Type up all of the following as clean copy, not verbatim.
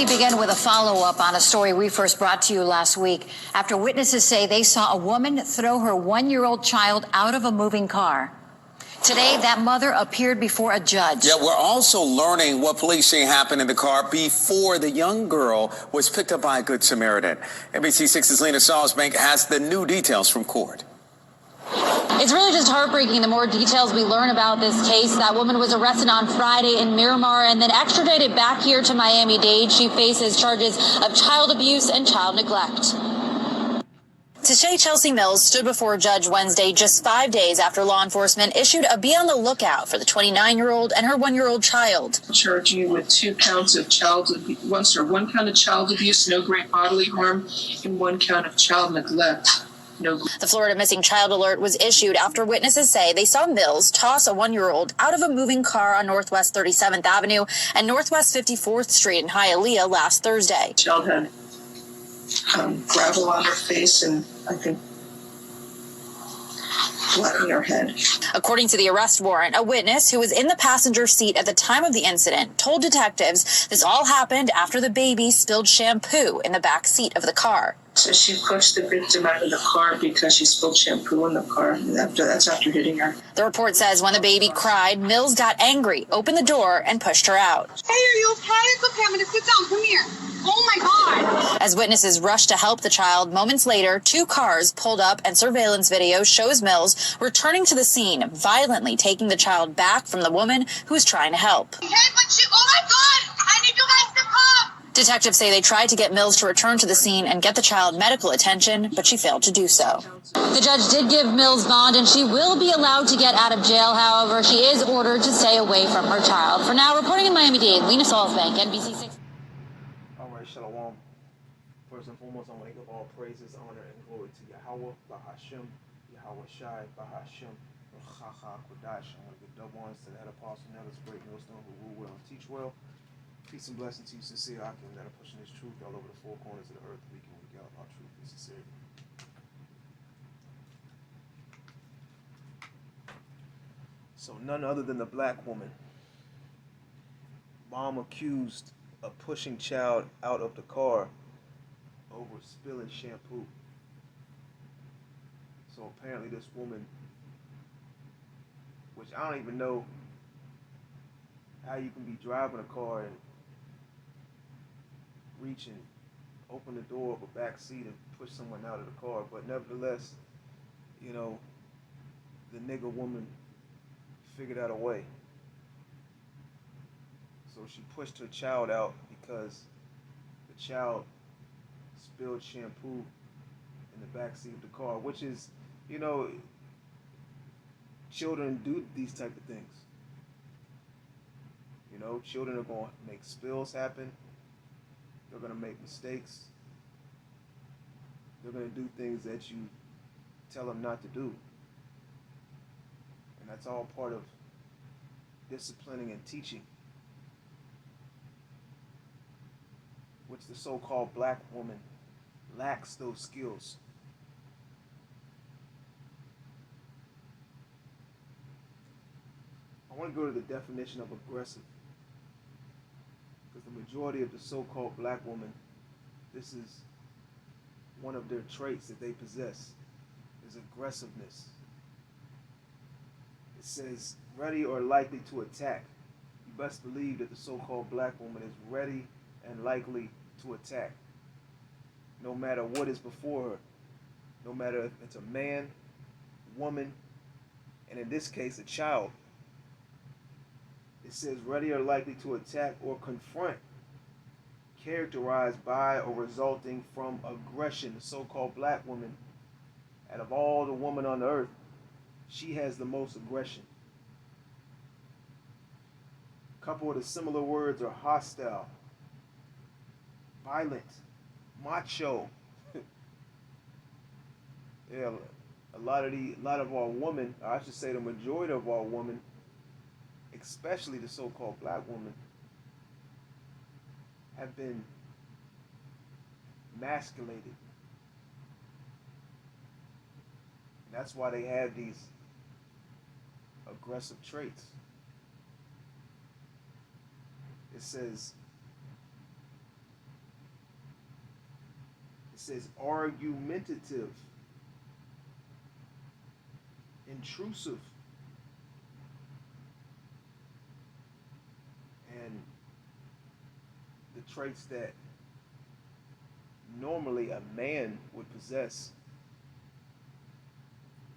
We begin with a follow-up on a story we first brought to you last week after witnesses say they saw a woman throw her one-year-old child out of a moving car. Today, that mother appeared before a judge. Yeah, we're also learning what police say happened in the car before the young girl was picked up by a Good Samaritan. NBC6's Lena Salzbank has the new details from court. It's really just heartbreaking the more details we learn about this case. That woman was arrested on Friday in Miramar and then extradited back here to Miami-Dade. She faces charges of child abuse and child neglect. Tashay Chelsea Mills stood before a judge Wednesday just 5 days after law enforcement issued a be on the lookout for the 29-year-old and her 1-year-old child. Charging you with 2 counts of one count of child abuse, no great bodily harm, and 1 count of child neglect. The Florida Missing Child Alert was issued after witnesses say they saw Mills toss a 1-year-old out of a moving car on Northwest 37th Avenue and Northwest 54th Street in Hialeah last Thursday. The child had gravel on her face and I think blood on her head. According to the arrest warrant, a witness who was in the passenger seat at the time of the incident told detectives this all happened after the baby spilled shampoo in the back seat of the car. So she pushed the victim out of the car because she spilled shampoo in the car. That's after hitting her. The report says when the baby cried, Mills got angry, opened the door, and pushed her out. Hey, are you okay? It's okay. I'm going to sit down. Come here. Oh, my God. As witnesses rushed to help the child, moments later, 2 cars pulled up and surveillance video shows Mills returning to the scene, violently taking the child back from the woman who was trying to help. Hey, oh, my God. I need you guys to come. Detectives say they tried to get Mills to return to the scene and get the child medical attention, but she failed to do so. The judge did give Mills bond, and she will be allowed to get out of jail. However, she is ordered to stay away from her child. For now, reporting in Miami-Dade, Lena Salzbank, NBC6. All right, Shalom. First and foremost, I want to give all praises, honor, and glory to Yahweh, Bahashim, Yahweh Shai, Bahashim, Chacha, Kodash. I want to give double honors to that apostle, now this great millstone who rule well and teach well. Peace and blessing to you, sincere Akim, that are pushing this truth all over the 4 corners of the earth, week in, week out, our truth and sincerity. So none other than the black woman, mom accused of pushing child out of the car over spilling shampoo. So apparently this woman, which I don't even know how you can be driving a car and reach and open the door of a back seat and push someone out of the car, but nevertheless, you know, the nigger woman figured out a way. So she pushed her child out because the child spilled shampoo in the back seat of the car, which is, you know, children do these type of things. You know, children are going to make spills happen. They're going to make mistakes. They're going to do things that you tell them not to do. And that's all part of disciplining and teaching, which the so-called black woman lacks those skills. I want to go to the definition of aggressive, because the majority of the so-called black woman, this is one of their traits that they possess, is aggressiveness. It says, ready or likely to attack. You best believe that the so-called black woman is ready and likely to attack, no matter what is before her, no matter if it's a man, woman, and in this case, a child. It says ready or likely to attack or confront, characterized by or resulting from aggression. The so-called black woman, out of all the women on the earth, she has the most aggression. A couple of the similar words are hostile, violent, macho. Yeah, a lot of our women, or I should say the majority of our women, especially the so-called black woman, have been emasculated. And that's why they have these aggressive traits. It says, says argumentative, intrusive, and the traits that normally a man would possess.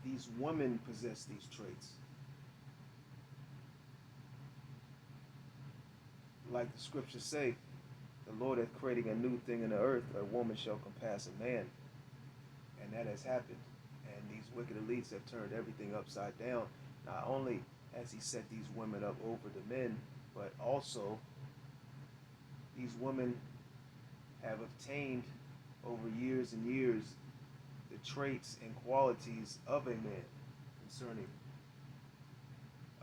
These women possess these traits. Like the scriptures say, the Lord hath created a new thing in the earth, a woman shall compass a man. And that has happened. And these wicked elites have turned everything upside down. Not only has he set these women up over the men, but also these women have obtained over years and years the traits and qualities of a man concerning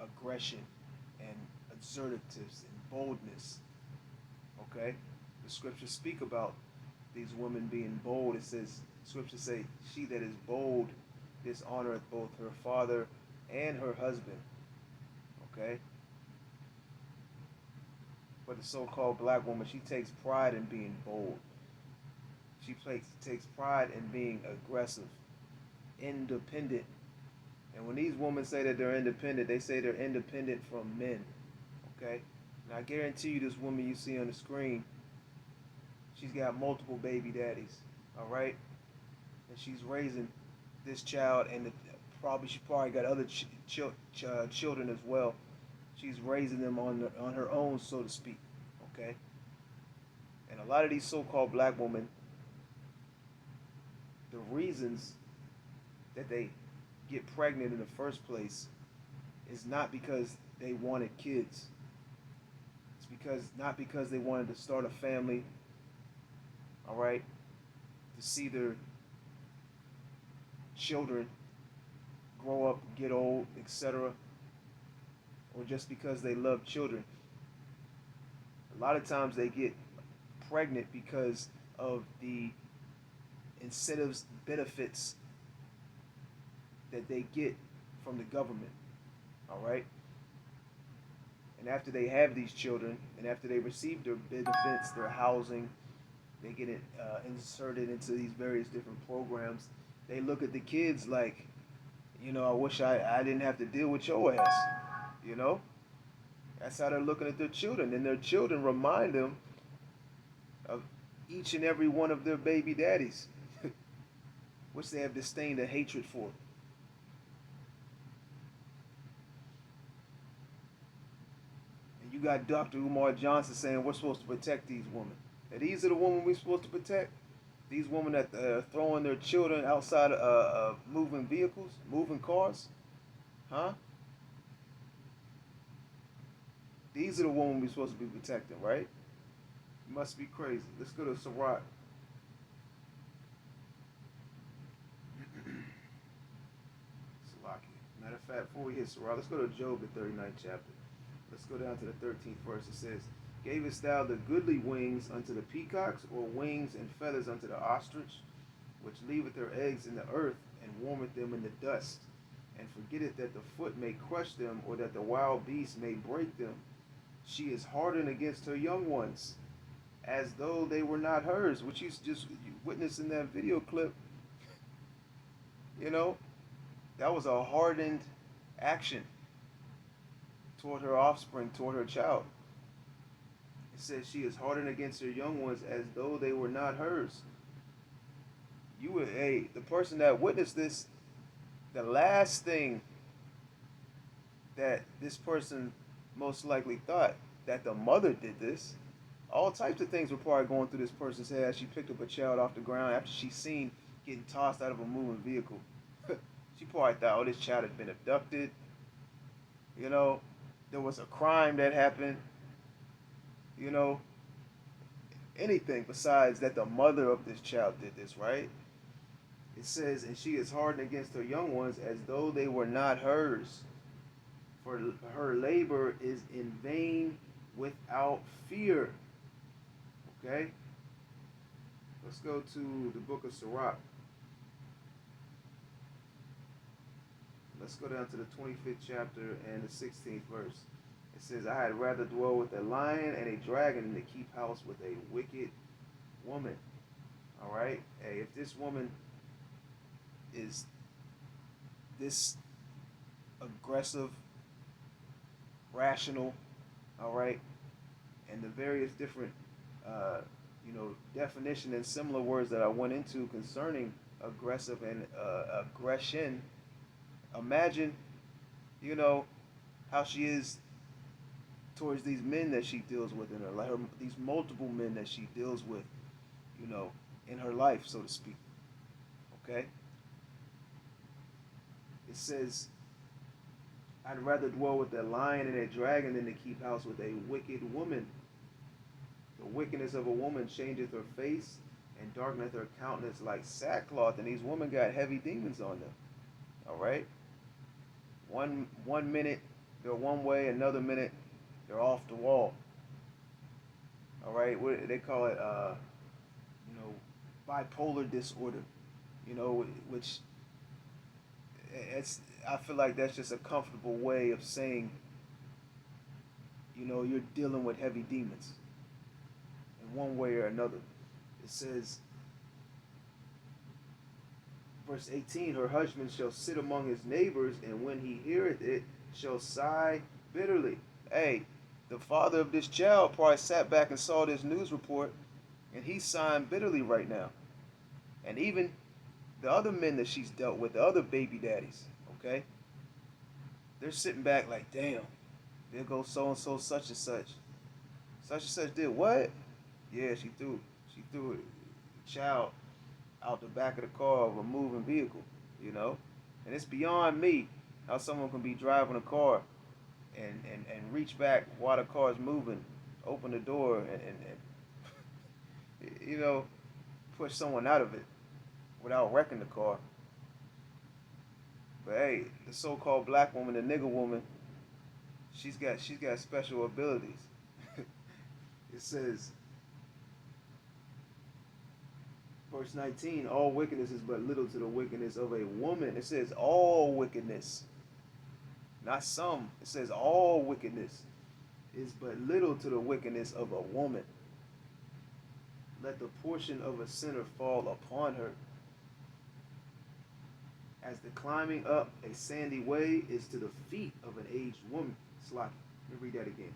aggression and assertiveness and boldness. Okay? The scriptures speak about these women being bold. It says, scriptures say, she that is bold dishonoreth both her father and her husband. Okay? But the so-called black woman, she takes pride in being bold. She takes pride in being aggressive, independent. And when these women say that they're independent, they say they're independent from men. Okay? And I guarantee you this woman you see on the screen, she's got multiple baby daddies. All right? And she's raising this child, and she probably got other children as well. She's raising them on her own, so to speak. Okay? And a lot of these so-called black women, the reasons that they get pregnant in the first place is not because they wanted kids. It's not because they wanted to start a family, all right, to see their children grow up, get old, etc., or just because they love children. A lot of times they get pregnant because of the incentives, benefits that they get from the government. All right? And after they have these children, and after they receive their benefits, their housing, they get it inserted into these various different programs. They look at the kids like, I wish I didn't have to deal with your ass. That's how they're looking at their children. And their children remind them of each and every one of their baby daddies, which they have disdain and hatred for. And you got Dr. Umar Johnson saying we're supposed to protect these women. And these are the women we're supposed to protect? These women that are throwing their children outside of moving vehicles, moving cars? Huh? These are the women we're supposed to be protecting, right? You must be crazy. Let's go to Sirach. Matter of fact, before we hit Sirach, let's go to Job, the 39th chapter. Let's go down to the 13th verse. It says, gavest thou the goodly wings unto the peacocks, or wings and feathers unto the ostrich, which leaveth their eggs in the earth, and warmeth them in the dust, and forgetteth that the foot may crush them, or that the wild beast may break them. She is hardened against her young ones, as though they were not hers, which you just witnessed in that video clip. That was a hardened action toward her offspring, toward her child. It says she is hardened against her young ones as though they were not hers. The person that witnessed this, the last thing that this person most likely thought, that the mother did this. All types of things were probably going through this person's head as she picked up a child off the ground after she seen getting tossed out of a moving vehicle. She probably thought, this child had been abducted. There was a crime that happened. Anything besides that the mother of this child did this, right? It says, and she is hardened against her young ones as though they were not hers. For her labor is in vain without fear. Okay? Let's go to the book of Sirach. Let's go down to the 25th chapter and the 16th verse. It says, I had rather dwell with a lion and a dragon than to keep house with a wicked woman. All right. Hey, if this woman is this aggressive, rational, all right, and the various different, definition and similar words that I went into concerning aggressive and aggression, imagine, you know, how she is towards these men that she deals with in her life, these multiple men that she deals with, in her life, so to speak. Okay? It says, I'd rather dwell with a lion and a dragon than to keep house with a wicked woman. The wickedness of a woman changeth her face and darkeneth her countenance like sackcloth. And these women got heavy demons on them. All right? One minute they're one way, another minute they're off the wall. All right? What they call it, bipolar disorder. Which I feel like that's just a comfortable way of saying, you're dealing with heavy demons in one way or another. It says, verse 18, her husband shall sit among his neighbors, and when he heareth it, shall sigh bitterly. Hey, the father of this child probably sat back and saw this news report, and he's sighing bitterly right now. And even the other men that she's dealt with, the other baby daddies, okay? They're sitting back like, damn, there goes so-and-so, such and such. Such and such did what? Yeah, she threw a child out the back of the car of a moving vehicle, And it's beyond me how someone can be driving a car and reach back while the car is moving, open the door and push someone out of it without wrecking the car. But hey, the so-called black woman, the nigger woman, she's got special abilities. It says, verse 19, all wickedness is but little to the wickedness of a woman. It says all wickedness, not some. It says all wickedness is but little to the wickedness of a woman. Let the portion of a sinner fall upon her. As the climbing up a sandy way is to the feet of an aged woman. Let me read that again.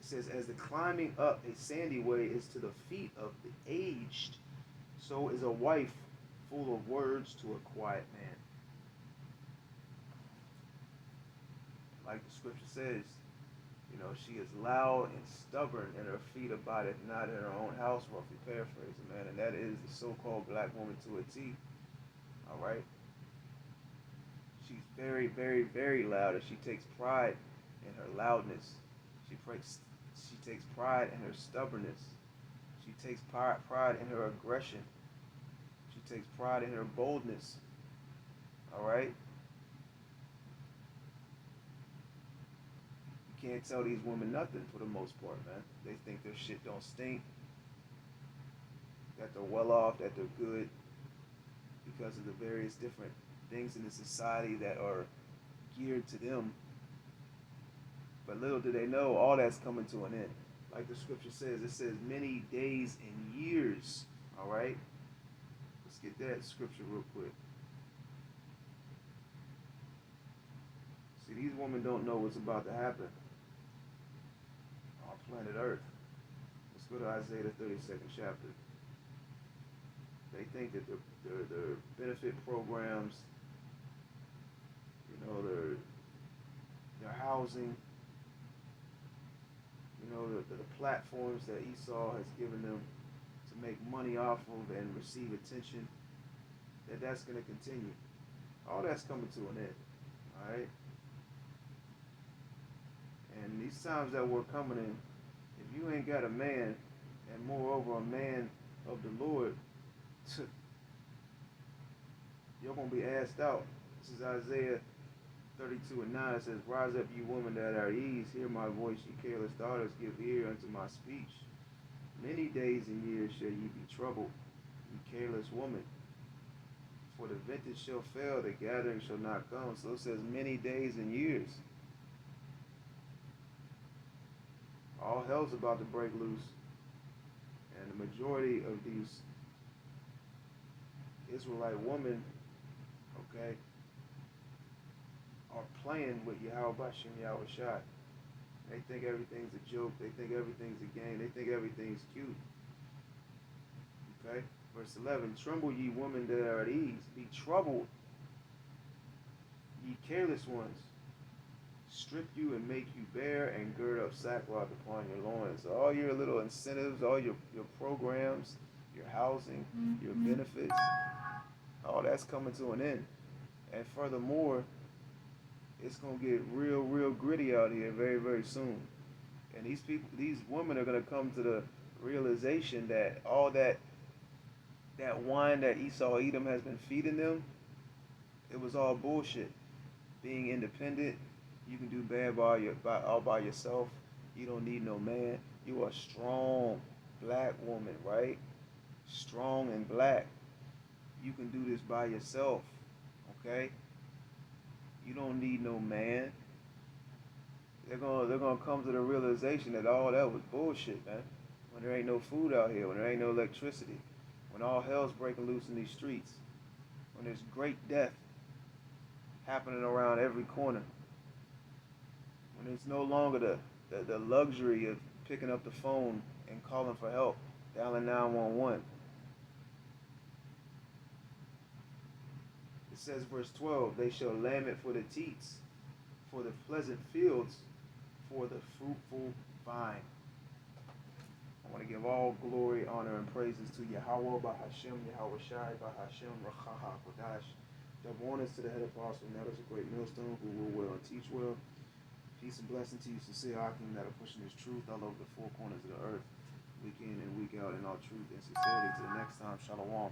It says, as the climbing up a sandy way is to the feet of the aged, so is a wife full of words to a quiet man. Like the scripture says, she is loud and stubborn, and her feet abideth not in her own house, roughly paraphrasing, man. And that is the so-called black woman to a T. All right? She's very, very, very loud, and she takes pride in her loudness. She takes pride in her stubbornness. She takes pride in her aggression. She takes pride in her boldness. All right? You can't tell these women nothing for the most part, man. They think their shit don't stink, that they're well off, that they're good because of the various different things in the society that are geared to them. But little do they know, all that's coming to an end. Like the scripture says, it says many days and years. All right? Let's get that scripture real quick. See, these women don't know what's about to happen on planet Earth. Let's go to Isaiah the 32nd chapter. They think that their benefit programs, their housing, the platforms that Esau has given them to make money off of and receive attention, that's going to continue. All that's coming to an end. All right? And these times that we're coming in, if you ain't got a man, and moreover a man of the Lord, you're going to be asked out. This is Isaiah 32:9. It says, rise up, you women that are at ease, hear my voice, ye careless daughters, give ear unto my speech. Many days and years shall ye be troubled, ye careless woman. For the vintage shall fail, the gathering shall not come. So it says many days and years. All hell's about to break loose. And the majority of these Israelite women, okay, are playing with Yahweh Bashem Yahweh Shai. They think everything's a joke. They think everything's a game. They think everything's cute. Okay? Verse 11, tremble ye women that are at ease. Be troubled, ye careless ones. Strip you and make you bare and gird up sackcloth upon your loins. So all your little incentives, all your programs, your housing, your benefits, all that's coming to an end. And furthermore, it's going to get real, real gritty out here very, very soon. And these people, these women are going to come to the realization that all that wine that Esau Edom has been feeding them, it was all bullshit. Being independent, you can do bad all by yourself. You don't need no man. You are a strong black woman, right? Strong and black. You can do this by yourself, okay? You don't need no man. They're gonna come to the realization that all that was bullshit, man. When there ain't no food out here, when there ain't no electricity, when all hell's breaking loose in these streets, when there's great death happening around every corner, when it's no longer the luxury of picking up the phone and calling for help, dialing 911. It says, verse 12, they shall lament for the teats, for the pleasant fields, for the fruitful vine. I want to give all glory, honor, and praises to Yahweh, Bahashem, Yahweh Shai, Bahashem, Rachaha, Kodash. Double honors to the head apostle, now is a great millstone, who will well and teach well. Peace and blessing to you, sincere Akim, that are pushing this truth all over the four corners of the earth, week in and week out, in all truth and sincerity. To the next time, Shalom.